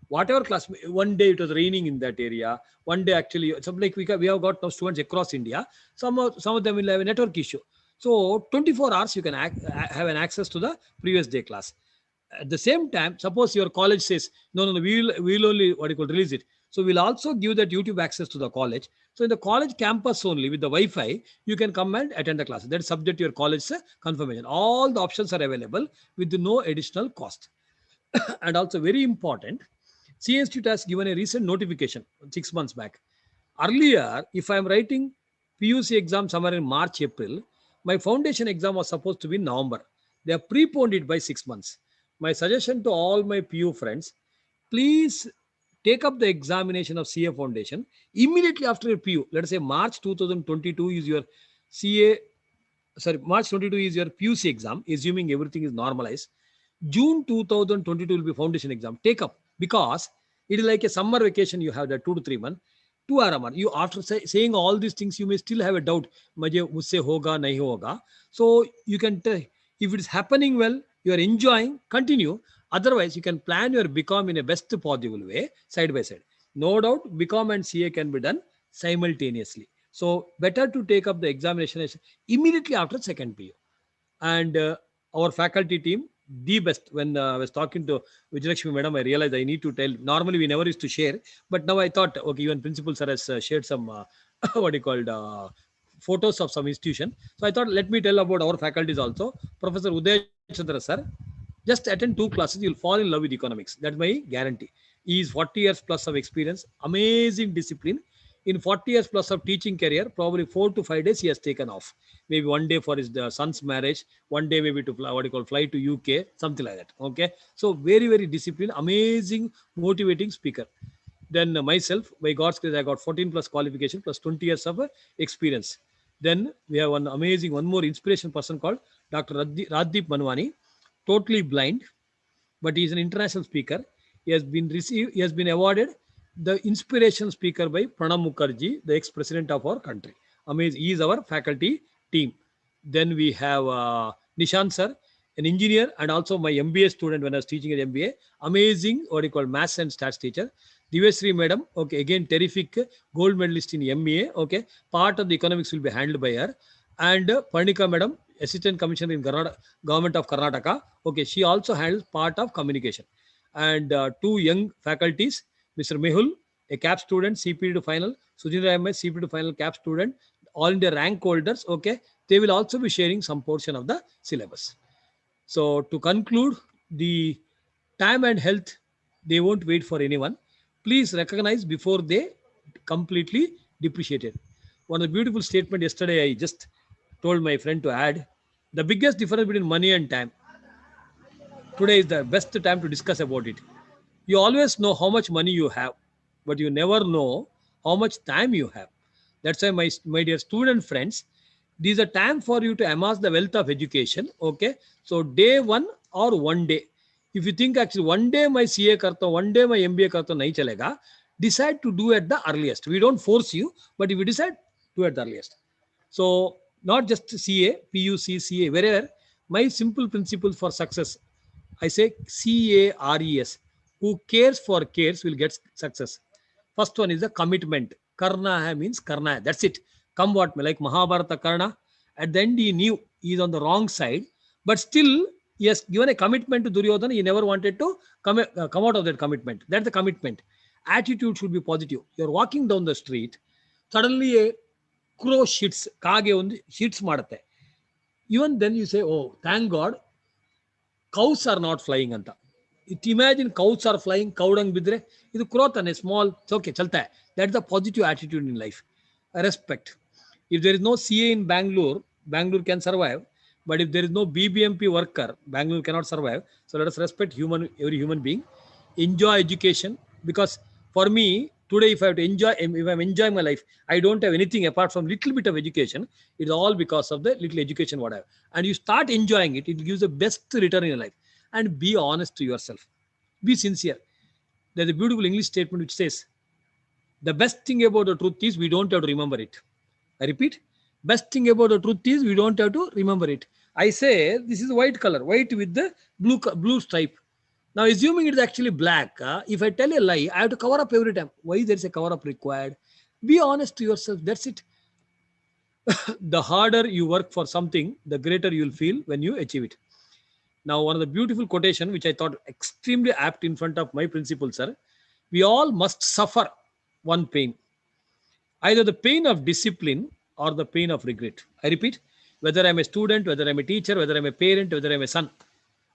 Whatever class, one day it was raining in that area. One day actually, some like we have got now students across India. Some of them will have a network issue. So 24 hours you can have an access to the previous day class. At the same time, suppose your college says, no, we'll only release it. So we'll also give that YouTube access to the college. So in the college campus only with the Wi-Fi, you can come and attend the class. That is subject to your college confirmation. All the options are available with no additional cost. And also very important, CA Institute has given a recent notification 6 months back. Earlier, if I'm writing PUC exam somewhere in March, April, my foundation exam was supposed to be in November. They have preponed it by 6 months. My suggestion to all my PU friends, please take up the examination of CA foundation immediately after your PU. Let us say March 2022 is your March 22 is your PUC exam, assuming everything is normalized. June 2022 will be foundation exam. Take up, because it is like a summer vacation. You have that 2 to 3 months. You after saying all these things, you may still have a doubt. Mujhe hoga, nahi hoga. So you can tell if it is happening well, you are enjoying, continue. Otherwise, you can plan your BCom in a best possible way, side by side. No doubt, BCom and CA can be done simultaneously. So better to take up the examination immediately after second PU. And our faculty team, the best. When I was talking to Vijayalakshmi madam, I realized I need to tell. Normally, we never used to share, but now I thought, okay, even principal sir has shared some photos of some institution. So I thought, let me tell about our faculties also. Professor Uday Chandra sir, just attend 2 classes, you'll fall in love with economics. That's my guarantee. He is 40 years plus of experience, amazing discipline. In 40 years plus of teaching career, probably 4 to 5 days he has taken off. Maybe one day for his son's marriage, one day maybe to fly to UK, something like that. Okay. So very, very disciplined, amazing, motivating speaker. Then myself, by God's grace, I got 14 plus qualification plus 20 years of experience. Then we have one more inspiration person called Dr. Raddeep Manwani, totally blind, but he is an international speaker. He has been awarded the inspirational speaker by Pranab Mukherjee, the ex-president of our country. Amazing. He is our faculty team. Then we have Nishant sir, an engineer and also my MBA student when I was teaching at MBA. Amazing, what you call maths and stats teacher. Divasri madam, okay, again terrific gold medalist in MBA. Okay, part of the economics will be handled by her. And Parnika madam, assistant commissioner in government of Karnataka. Okay, she also handles part of communication. And two young faculties, Mr. Mehul, a CAP student, CPD to final, Sujindra MS, CPD to final CAP student, all India rank holders. Okay, they will also be sharing some portion of the syllabus. So to conclude, the time and health, they won't wait for anyone. Please recognize before they completely depreciate it. One of the beautiful statement yesterday, I just told my friend to add, the biggest difference between money and time. Today is the best time to discuss about it. You always know how much money you have, but you never know how much time you have. That's why my dear student friends, this is a time for you to amass the wealth of education. Okay, so day one or one day, if you think actually one day my CA karta, one day my MBA karta nahi chalega, decide to do at the earliest. We don't force you, but if you decide, do at the earliest. So not just CA, PUC, CA, wherever. My simple principle for success, I say CARES. Who cares for cares will get success. First one is the commitment. Karna hai means karna hai. That's it. Come what may, like Mahabharata Karna. At the end, he knew he is on the wrong side, but still, he has given a commitment to Duryodhana. He never wanted to come out of that commitment. That's the commitment. Attitude should be positive. You're walking down the street, suddenly a crow shits, kage undi shits ಮಾಡುತ್ತೆ. Even then you say, oh, thank God, cows are not flying anta. Imagine cows are flying, cowdang bidre, idu crow tane small, it's okay, chalta hai. That's the positive attitude in life. Respect. If there is no CA in Bangalore, Bangalore can survive. But if there is no BBMP worker, Bangalore cannot survive. So let us respect every human being. Enjoy education, because for me, today, if I have to enjoy, if I'm enjoying my life, I don't have anything apart from little bit of education. It's all because of the little education what I have. And you start enjoying it, it gives the best return in your life. And be honest to yourself. Be sincere. There's a beautiful English statement which says, the best thing about the truth is we don't have to remember it. I repeat, best thing about the truth is we don't have to remember it. I say this is white color, white with the blue stripe. Now, assuming it is actually black, if I tell a lie, I have to cover up every time. Why there is a cover up required? Be honest to yourself. That's it. The harder you work for something, the greater you will feel when you achieve it. Now, one of the beautiful quotation, which I thought extremely apt in front of my principal, sir, we all must suffer one pain, either the pain of discipline or the pain of regret. I repeat, whether I'm a student, whether I'm a teacher, whether I'm a parent, whether I'm a son,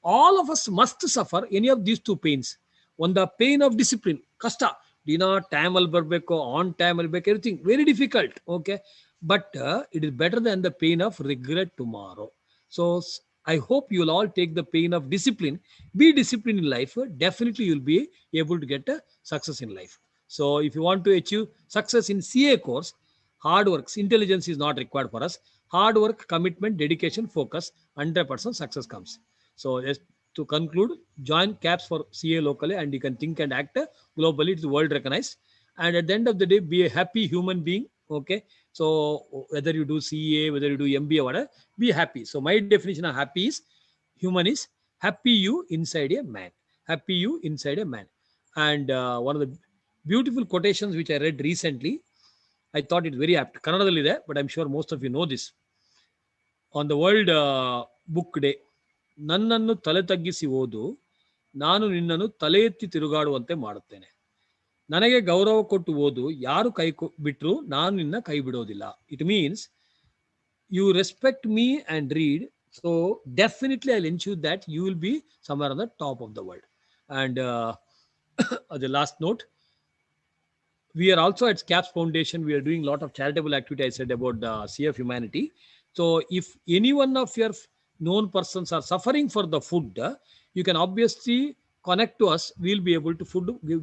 all of us must suffer any of these two pains. One, the pain of discipline, kasta, dina time al barbeko, on time al barbeko, everything very difficult. Okay, but it is better than the pain of regret tomorrow. So I hope you'll all take the pain of discipline. Be disciplined in life. Definitely you'll be able to get a success in life. So if you want to achieve success in CA course, hard work, intelligence is not required for us. Hard work, commitment, dedication, focus, 100% success comes. So just to conclude, join CAPS for CA locally and you can think and act globally. It's world recognized. And at the end of the day, be a happy human being. Okay. So whether you do CA, whether you do MBA, whatever, be happy. So my definition of happy is, human is happy you inside a man. Happy you inside a man. And one of the beautiful quotations which I read recently, I thought it very apt. Kannadalli ಇದೆ, but I'm sure most of you know this. On the World Book Day, ನನ್ನನ್ನು ತಲೆ ತಗ್ಗಿಸಿ ಓದು, ನಾನು ನಿನ್ನನ್ನು ತಲೆ ಎತ್ತಿ ತಿರುಗಾಡುವಂತೆ ಮಾಡುತ್ತೇನೆ. ನನಗೆ ಗೌರವ ಕೊಟ್ಟು ಓದು, ಯಾರು ಕೈ ಬಿಟ್ರು ನಾನು ನಿನ್ನ ಕೈ ಬಿಡೋದಿಲ್ಲ. It means you respect me and read, so definitely I'll ensure that you will be somewhere on the top of the world. And the last note, we are also at CAPS Foundation. We are doing a lot of charitable activity. I said about the CF Humanity. So if any one of your known persons are suffering for the food, you can obviously connect to us. We'll be able to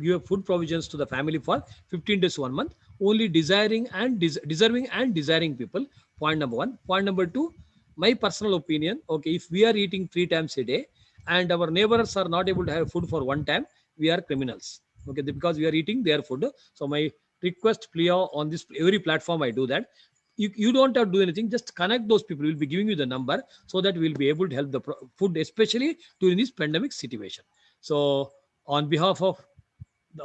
give food provisions to the family for 15 days, 1 month. Only deserving and desiring people. Point number one. Point number two, my personal opinion. Okay, if we are eating 3 times a day and our neighbors are not able to have food for 1 time, we are criminals. Okay, because we are eating their food. So my request, plea on this every platform, I do that. You don't have to do anything. Just connect those people. We'll be giving you the number so that we'll be able to help the food, especially during this pandemic situation. So on behalf of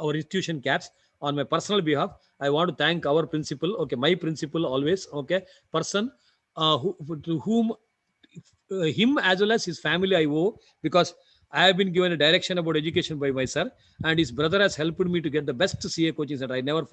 our institution CAPS, on my personal behalf, I want to thank our principal. Okay, my principal always. Okay, person to whom him as well as his family I owe, because I have been given a direction about education by my sir, and his brother has helped me to get the best CA coaching center. I never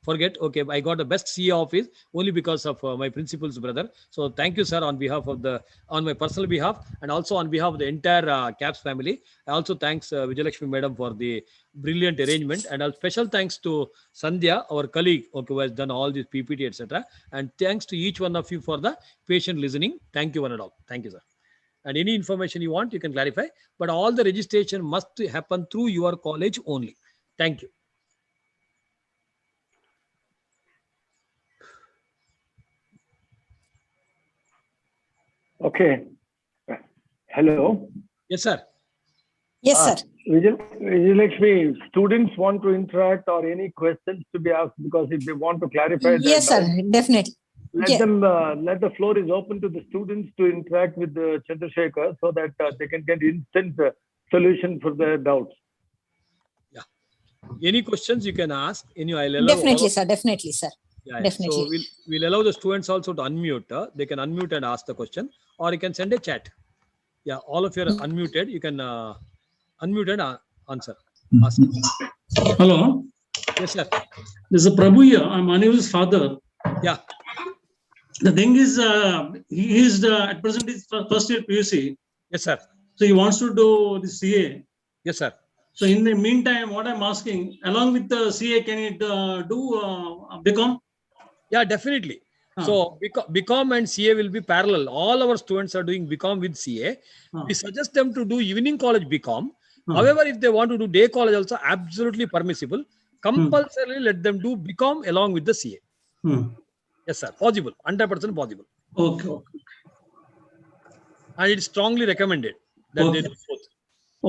forget. Okay, I got the best CA office only because of my principal's brother. So thank you, sir, on behalf of on my personal behalf, and also on behalf of the entire CAPS family. I also thanks Vijayalakshmi madam for the brilliant arrangement, and a special thanks to Sandhya, our colleague, okay, who has done all this PPT, etc. And thanks to each one of you for the patient listening. Thank you one and all. Thank you, sir. And any information you want, you can clarify. But all the registration must happen through your college only. Thank you. Okay. Hello. Yes, sir. Yes, sir. Vijayalakshmi, students want to interact or any questions to be asked, because if they want to clarify their Yes, sir. doubts, Definitely. let Yeah. them let the floor is open to the students to interact with Chandrasekhar, so that they can get instant solution for their doubts. Yeah. Any questions you can ask. I'll allow Definitely, sir. Definitely, sir. Yeah, yeah. Definitely. So we'll allow the students also to unmute. They can unmute and ask the question, or you can send a chat. Yeah, all of you are unmuted. You can unmute and answer. Ask. Hello, Yes, sir. this is Prabhu here. I'm Anir's father. Yeah. The thing is, he is at present is first year PUC, Yes, sir. so he wants to do the CA. Yes, sir. So in the meantime, what I'm asking, along with the CA, can it do BCom? Yeah, definitely. Ah. So BCom and CA will be parallel. All our students are doing BCom with CA. Ah. We suggest them to do evening college BCom. Ah. However, if they want to do day college also, absolutely permissible. Compulsorily let them do BCom along with the CA. Yes, sir. Possible. 100% possible. Okay. And it's strongly recommended that they do both.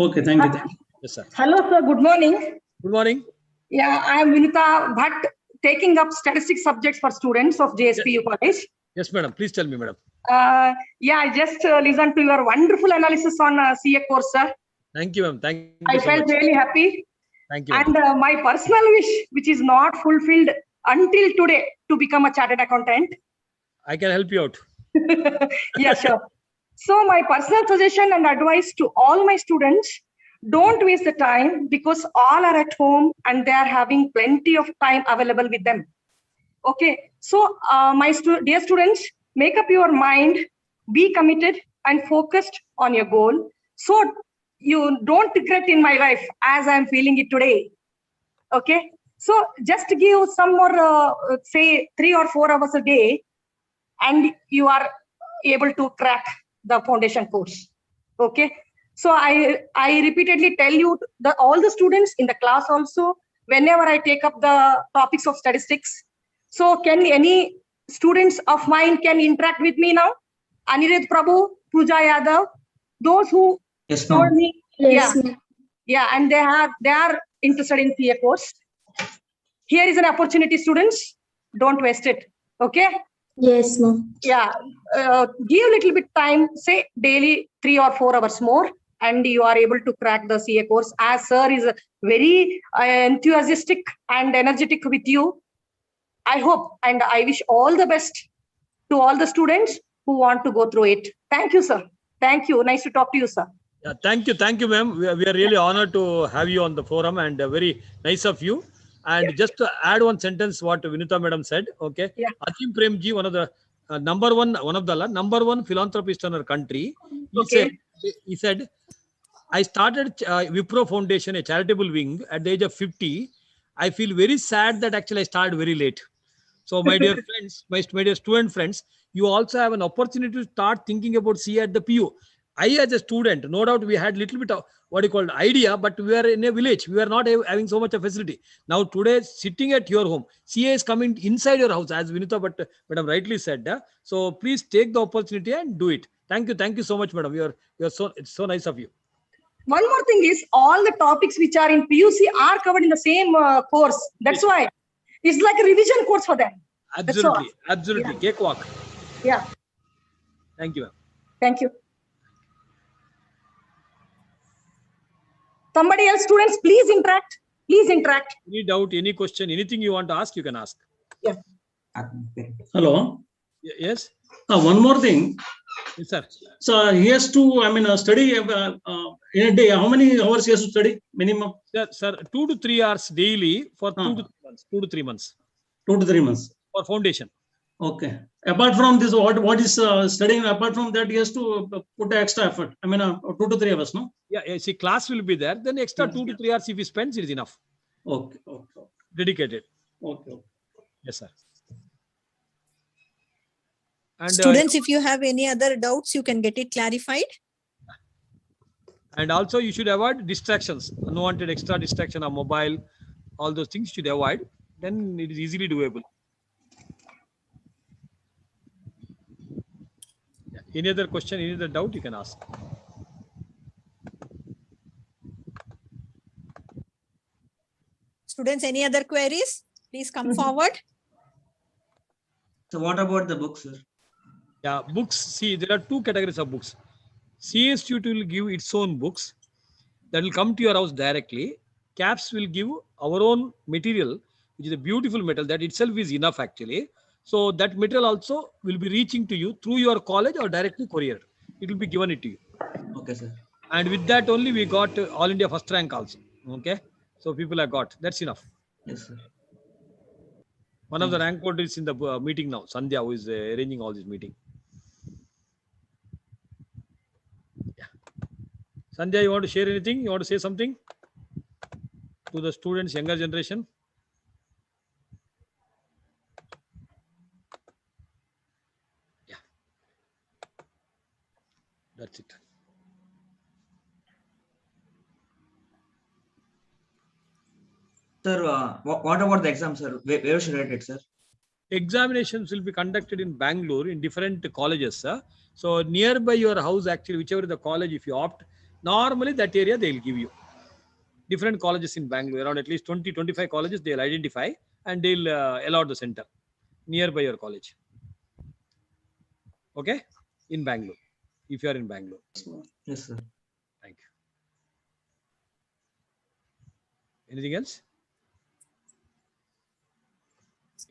Okay. Thank you. Thank you. Yes, sir. Hello, sir. Good morning. Good morning. Yeah, I am Vinita Bhatt, taking up statistics subjects for students of JSPU College. Yes, madam. Please tell me, madam. Yeah, I just listened to your wonderful analysis on CA course, sir. Thank you, ma'am. Thank you I so felt much. really happy. Thank you. And my personal wish, which is not fulfilled until today, to become a chartered accountant. I can help you out. Yeah, sure. So my personal suggestion and advice to all my students, don't waste the time, because all are at home and they are having plenty of time available with them. Okay, so my dear students, make up your mind, be committed and focused on your goal, so you don't regret in my life as I'm feeling it today. Okay, so just give some more, say 3 or 4 hours a day, and you are able to crack the foundation course. Okay, so I repeatedly tell you, all the students in the class also, whenever I take up the topics of statistics. So can any students of mine can interact with me now? Anirudh Prabhu, Pooja Yadav, those who Yes, told ma'am. me, yeah, and they are interested in CA course. Here is an opportunity, students. Don't waste it. Okay. Yes, ma'am. Yeah, give little bit time, say daily 3 or 4 hours more, and you are able to crack the CA course, as sir is very enthusiastic and energetic with you. I hope and I wish all the best to all the students who want to go through it. Thank you, sir. Thank you. Nice to talk to you, sir. Yeah, thank you, ma'am. We are really honored to have you on the forum, and very nice of you. And just to add one sentence, what Vinita madam said, okay? Yeah. Atim Premji, one of the number one philanthropist in our country, Okay. he said, I started Wipro Foundation, a charitable wing, at the age of 50. I feel very sad that actually I started very late. So my dear friends, my dear student friends, you also have an opportunity to start thinking about CA at the PU. I, as a student, no doubt we had little bit of what you call idea, but we are in a village. We are not having so much of facility. Now today, sitting at your home, CA is coming inside your house, as Vinita madam rightly said. So please take the opportunity and do it. Thank you so much, madam. It's so nice of you. One more thing is all the topics which are in PUC are covered in the same course. That's why it's like a revision course for them. That's all. Absolutely, absolutely. Cakewalk. Yeah. Thank you, ma'am. Thank you. Somebody else, students, please interact. Please interact. Any doubt, any question, anything you want to ask, you can ask. Yeah. Hello. Yes, One more thing. yes, sir. So he has to, study in a day. How many hours he has to study minimum? Sir, 2 to 3 hours daily for 2 to 3 months. 2 to 3 months 2 to 3 months. for foundation. Okay. Apart from this, what is studying? Apart from that, he has to put extra effort. 2 to 3 hours, no? Yeah, see, class will be there. Then extra 2 to 3 hours if he spends, it is enough. Okay. Dedicated. Okay. Yes, sir. And Students, if you have any other doubts, you can get it clarified. and also you should avoid distractions. Unwanted extra distraction on mobile, all those things should avoid. Then it is easily doable. Yeah. Any other question, any other doubt, you can ask. Students, any other queries? Please come forward. So what about the books, sir? Yeah, books. See, there are 2 categories of books. C Institute will give its own books that will come to your house directly. CAPS will give our own material, which is a beautiful material that itself is enough actually. So that material also will be reaching to you through your college or directly courier. It will be given it to you. Okay, sir. And with that only we got All India first rank also. Okay. So people have got, that's enough. Yes, sir. One of the rank holders is in the meeting now, Sandhya, who is arranging all this meeting. Yeah. Sandhya, you want to share anything? You want to say something to the students, younger generation? Yeah. That's it. Sir, what about the exam, sir? Where should I write it, sir? Examinations will be conducted in Bangalore in different colleges. So nearby your house, actually, whichever is the college, if you opt, normally that area they will give you. Different colleges in Bangalore, around at least 20, 25 colleges, they'll identify and they'll allot the center nearby your college. Okay? In Bangalore, if you are in Bangalore. Yes, sir. Thank you. Anything else?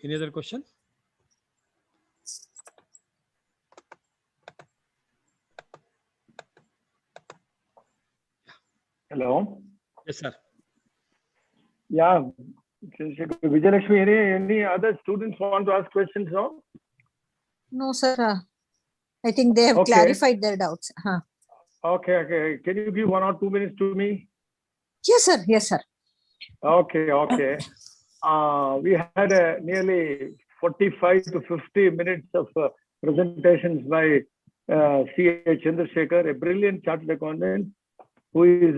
Any other question? Hello. Yes, sir. Yeah. Vijayalakshmi, any other students want to ask questions now? No, sir. I think they have Okay. clarified their doubts. Okay. Can you give 1 or 2 minutes to me? Yes, sir. Yes, sir. Okay. We had nearly 45 to 50 minutes of presentations by C.A. Chandrasekhar, a brilliant chartered accountant who is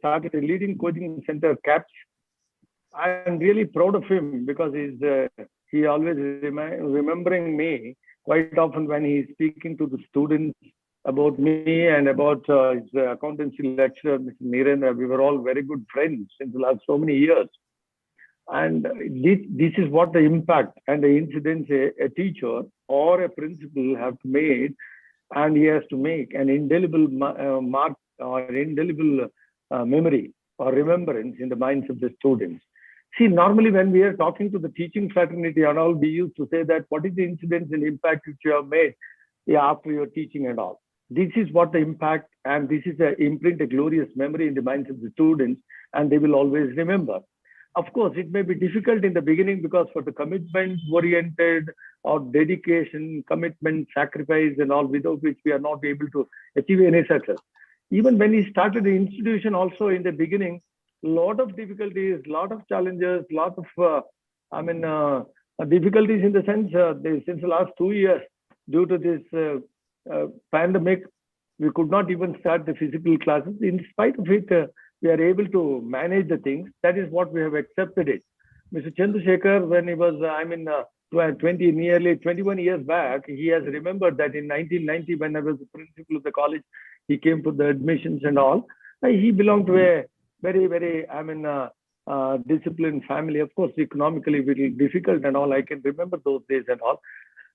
started a leading coaching center, CAPS. I'm really proud of him because he always remembering me quite often when he's speaking to the students about me and about his accountancy lecturer, Mr. Nirendra. We were all very good friends in the last so many years. And this is what the impact and the incidents a teacher or a principal have made, and he has to make an indelible mark or an indelible memory or remembrance in the minds of the students. See, normally when we are talking to the teaching fraternity and all, we used to say that what is the incidence and impact which you have made after your teaching and all. This is what the impact, and this is a imprint, a glorious memory in the minds of the students, and they will always remember. Of course, it may be difficult in the beginning because for the commitment-oriented or dedication, commitment, sacrifice and all, without which we are not able to achieve any success. Even when we started the institution also in the beginning, a lot of difficulties, lot of challenges, lot of, difficulties in the sense, since the last 2 years, due to this pandemic, we could not even start the physical classes. In spite of it, we are able to manage the things. That is what we have accepted it. Mr. Chandrasekhar, when he was, nearly 21 years back, he has remembered that in 1990, when I was the principal of the college, he came for the admissions and all. He belonged to a very, very, disciplined family. Of course, economically very difficult and all. I can remember those days and all.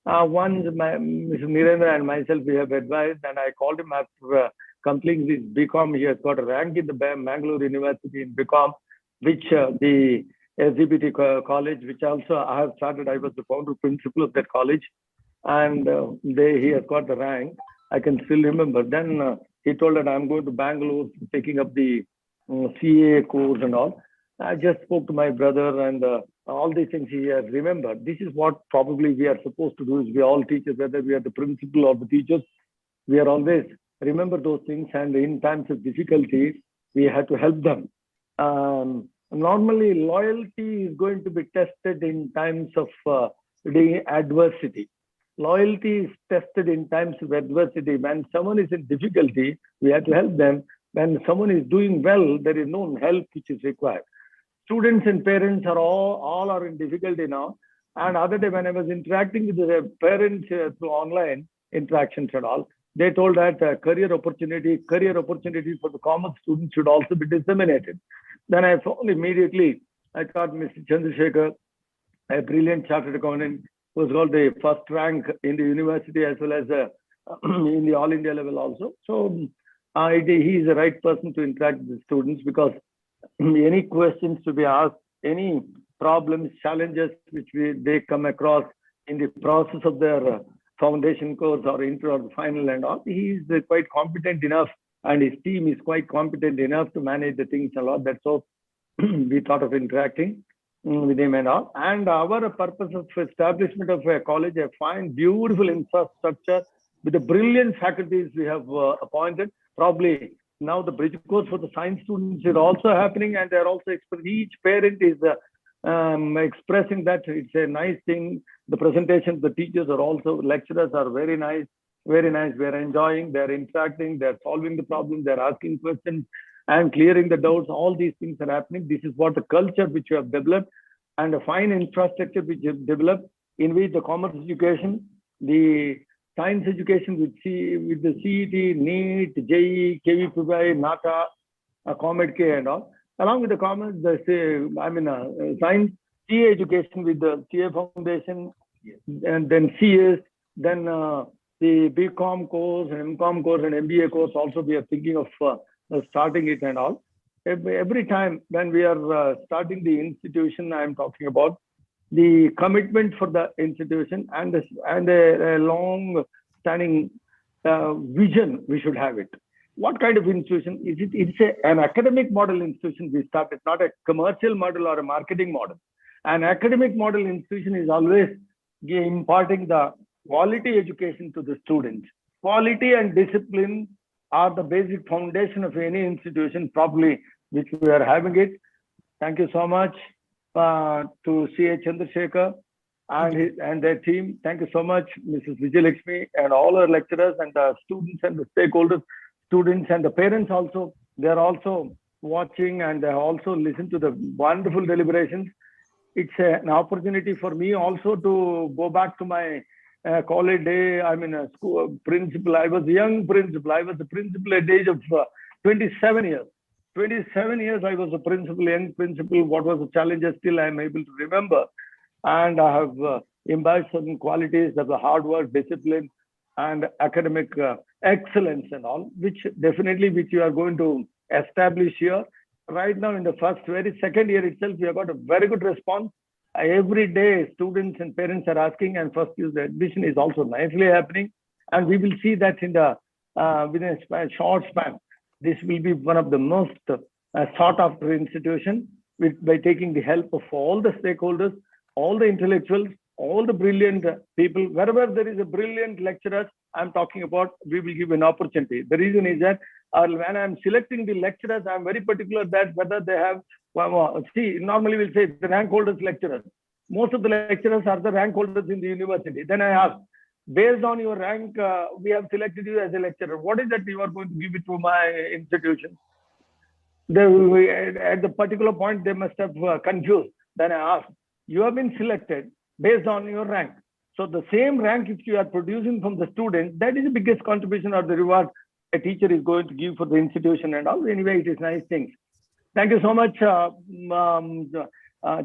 Once Mr. Nirendra and myself, we have advised, and I called him after completing his BCom. He has got a rank in the Mangalore University in BCom, which the SGBT college, which also I have started. I was the founder principal of that college, and he has got the rank. I can still remember. Then he told that I'm going to Bangalore, taking up the CA course and all. I just spoke to my brother, and all these things he has remembered. This is what probably we are supposed to do. Is we all teachers, whether we are the principal or the teachers, we are always remember those things. And in times of difficulty, we have to help them. Normally, loyalty is going to be tested in times of the adversity. Loyalty is tested in times of adversity. When someone is in difficulty, we have to help them. When someone is doing well, there is no help which is required. Students and parents are all are in difficulty now. And other day when I was interacting with the parents through online interactions and all, they told that career opportunity for the common students should also be disseminated. Then I found immediately, I thought Mr. Chandrasekhar, a brilliant chartered accountant, who got the first rank in the university as well as in the all India level also. So he is the right person to interact with the students, because any questions to be asked, any problems, challenges which they come across in the process of their foundation course or intro or final and all, he is quite competent enough, and his team is quite competent enough to manage the things a lot. That's so we thought of interacting with him and all. And our purpose of establishment of a college, a fine, beautiful infrastructure with the brilliant faculties we have appointed. Probably now the bridge course for the science students is also happening, and they're also each parent is expressing that it's a nice thing. The presentations, the teachers are also, lecturers are very nice, very nice. We're enjoying, they're interacting, they're solving the problems, they're asking questions and clearing the doubts. All these things are happening. This is what the culture which we have developed, and a fine infrastructure which we have developed, in which the commerce education, the science education with the CET, NEET, JEE, KVPY, NATA, COMEDK and all, along with the commerce, science, CA education with the CA Foundation, and then CS, then the BCom course and MCom course and MBA course also we are thinking of starting it and all. Every time when we are starting the institution, I am talking about the commitment for the institution and a long-standing vision. We should have it. What kind of institution is it? It's an academic model institution we started, not a commercial model or a marketing model. An academic model institution is always imparting the quality education to the students. Quality and discipline are the basic foundation of any institution, probably, which we are having it. Thank you so much to C.A. Chandrasekhar and their team. Thank you so much, Mrs. Vijayalakshmi, and all our lecturers and the students and the stakeholders, students and the parents also. They're also watching, and they also listen to the wonderful deliberations. It's an opportunity for me also to go back to my college day. I'm in a school principal. I was a young principal. I was the principal at the age of 27 years. 27 years I was a principal, young principal. What was the challenges still I'm able to remember. And I have imbibed certain qualities of the hard work, discipline, and academic excellence and all, which you are going to establish here. Right now in the very second year itself, we have got a very good response. Every day, students and parents are asking, and first year the admission is also nicely happening. And we will see that in the within a short span. This will be one of the most sought after institution by taking the help of all the stakeholders, all the intellectuals, all the brilliant people. Wherever there is a brilliant lecturer, I'm talking about, we will give an opportunity. The reason is that when I'm selecting the lecturers, I'm very particular that whether they have, normally we'll say the rank holders lecturers. Most of the lecturers are the rank holders in the university. Then I ask, based on your rank, we have selected you as a lecturer. What is that you are going to give it to my institution? At the particular point, they must have confused. Then I ask, you have been selected based on your rank. So the same rank, if you are producing from the students, that is the biggest contribution or the reward a teacher is going to give for the institution and all. Anyway, it is nice things. Thank you so much,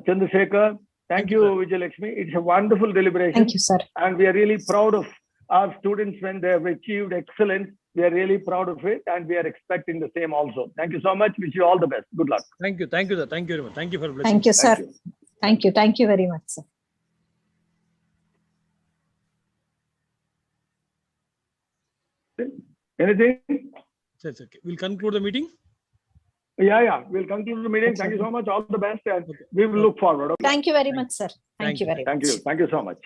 Chandrasekhar. Thank you, Vijayalakshmi. It's a wonderful deliberation. Thank you, sir. And we are really proud of our students when they have achieved excellence. We are really proud of it, and we are expecting the same also. Thank you so much. Wish you all the best. Good luck. Thank you, sir. Thank you very much. Thank you for blessing. Thank you, sir. Thank you. Thank you. Thank you very much, sir. Anything? That's okay. We'll conclude the meeting. Yeah. We'll conclude the meeting. Thank you so much. All the best, and we will look forward. Okay? Thank you very much, sir. Thank you very much. Thank you. Thank you so much.